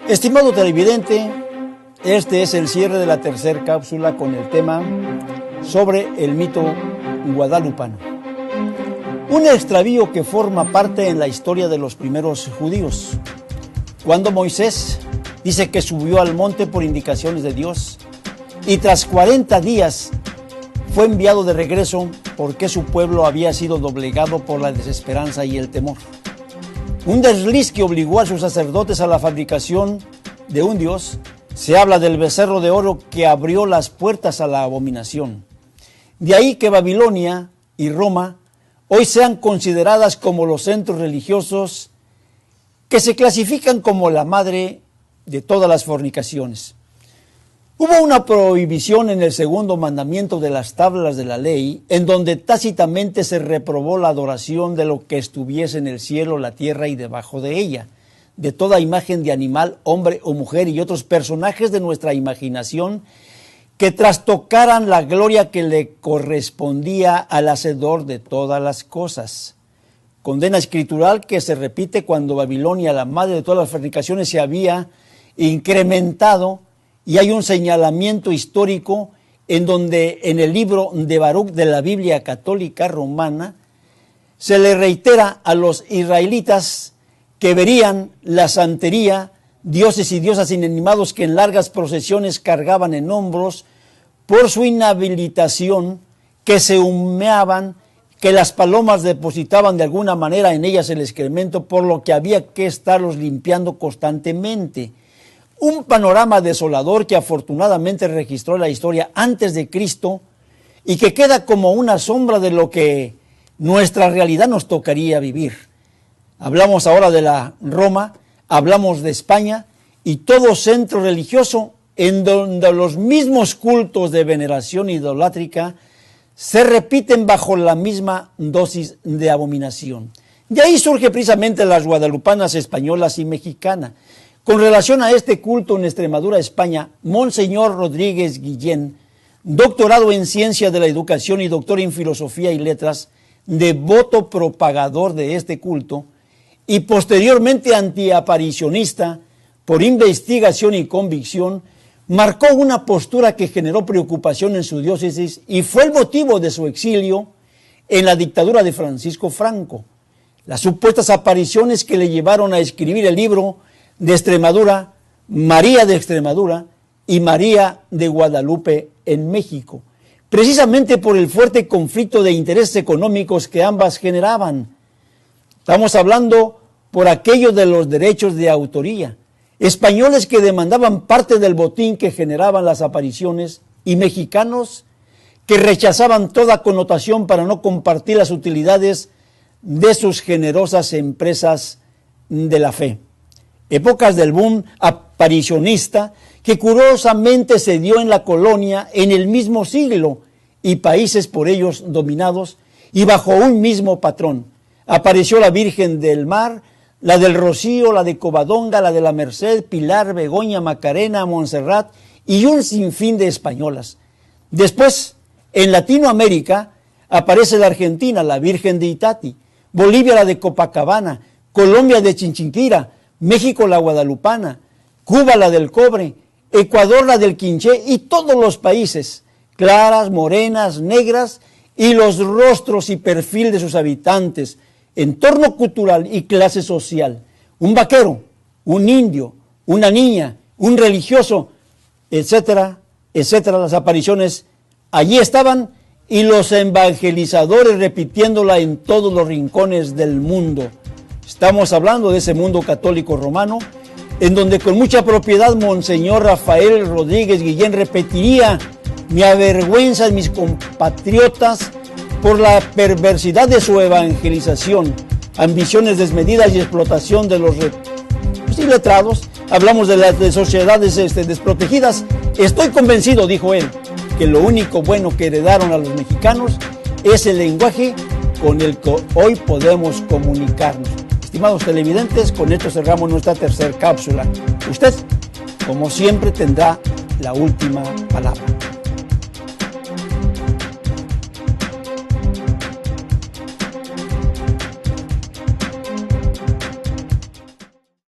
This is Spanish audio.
Estimado televidente, este es el cierre de la tercera cápsula con el tema sobre el mito guadalupano. Un extravío que forma parte en la historia de los primeros judíos. Cuando Moisés dice que subió al monte por indicaciones de Dios y tras 40 días fue enviado de regreso porque su pueblo había sido doblegado por la desesperanza y el temor. Un desliz que obligó a sus sacerdotes a la fabricación de un dios. Se habla del becerro de oro que abrió las puertas a la abominación. De ahí que Babilonia y Roma hoy sean consideradas como los centros religiosos que se clasifican como la madre de todas las fornicaciones. Hubo una prohibición en el segundo mandamiento de las tablas de la ley, en donde tácitamente se reprobó la adoración de lo que estuviese en el cielo, la tierra y debajo de ella, de toda imagen de animal, hombre o mujer y otros personajes de nuestra imaginación que trastocaran la gloria que le correspondía al hacedor de todas las cosas. Condena escritural que se repite cuando Babilonia, la madre de todas las fornicaciones, se había incrementado. Y hay un señalamiento histórico en donde en el libro de Baruch de la Biblia Católica Romana se le reitera a los israelitas que verían la santería, dioses y diosas inanimados que en largas procesiones cargaban en hombros por su inhabilitación, que se humeaban, que las palomas depositaban de alguna manera en ellas el excremento, por lo que había que estarlos limpiando constantemente. Un panorama desolador que afortunadamente registró la historia antes de Cristo y que queda como una sombra de lo que nuestra realidad nos tocaría vivir. Hablamos ahora de la Roma, hablamos de España y todo centro religioso en donde los mismos cultos de veneración idolátrica se repiten bajo la misma dosis de abominación. De ahí surge precisamente las guadalupanas españolas y mexicanas. Con relación a este culto en Extremadura, España, Monseñor Rodríguez Guillén, doctorado en Ciencia de la Educación y doctor en Filosofía y Letras, devoto propagador de este culto y posteriormente antiaparicionista por investigación y convicción, marcó una postura que generó preocupación en su diócesis y fue el motivo de su exilio en la dictadura de Francisco Franco. Las supuestas apariciones que le llevaron a escribir el libro de Extremadura, María de Extremadura y María de Guadalupe en México, precisamente por el fuerte conflicto de intereses económicos que ambas generaban. Estamos hablando por aquello de los derechos de autoría, españoles que demandaban parte del botín que generaban las apariciones y mexicanos que rechazaban toda connotación para no compartir las utilidades de sus generosas empresas de la fe. Épocas del boom aparicionista que curiosamente se dio en la colonia en el mismo siglo y países por ellos dominados y bajo un mismo patrón. Apareció la Virgen del Mar, la del Rocío, la de Covadonga, la de la Merced, Pilar, Begoña, Macarena, Montserrat y un sinfín de españolas. Después, en Latinoamérica, aparece la Argentina, la Virgen de Itati, Bolivia, la de Copacabana, Colombia de Chinchiquira, México la guadalupana, Cuba la del cobre, Ecuador la del quinché y todos los países, claras, morenas, negras y los rostros y perfil de sus habitantes, entorno cultural y clase social, un vaquero, un indio, una niña, un religioso, etcétera, etcétera. Las apariciones allí estaban y los evangelizadores repitiéndola en todos los rincones del mundo. Estamos hablando de ese mundo católico romano, en donde con mucha propiedad Monseñor Rafael Rodríguez Guillén repetiría: me avergüenzan mis compatriotas por la perversidad de su evangelización, ambiciones desmedidas y explotación de los letrados. Hablamos de las sociedades desprotegidas. Estoy convencido, dijo él, que lo único bueno que heredaron a los mexicanos es el lenguaje con el que hoy podemos comunicarnos. Estimados televidentes, con esto cerramos nuestra tercera cápsula. Usted, como siempre, tendrá la última palabra.